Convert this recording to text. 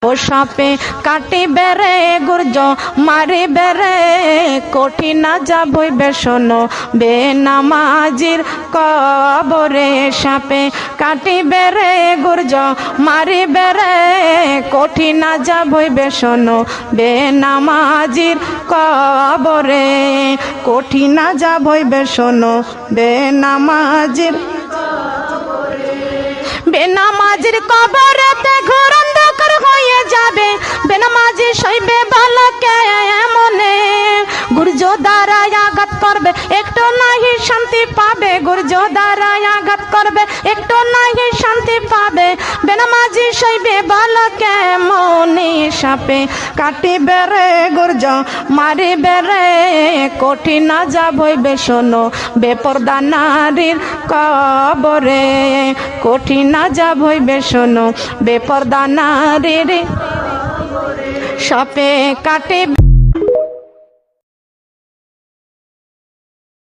ও সাপে কাটি বেড়ে গুর্জ মারি বেড়ে কঠিন যাবই বেসন বেনামাজির কবরে। সাপে কাটি বেড়ে গুর্জ মারি বেড়ে কঠিন যাবই বেসন বেনামাজির কবরে। কঠিন যাবই বেসন বেনামাজির বেনামাজির কবরেতে ঘোর অন্ধকার হয়ে যাবে। বেনামাজি সইবে বালকে মনে গুর্জ দ্বারা আঘাত করবে একটু নাহি শান্তি পাবে। গুর্জ দ্বারা আঘাত করবে একটু নাহি শান্তি পাবে। বেনামাজি সইবে বালকে মনে সাপে কাটি বেড়ে গুর্জ মারি বেড়ে কঠিন যাবই বেসন বেপরদা নারীর কবরে। কঠিন যাবই বেসন বেপরদা নারীর সাপে কাটে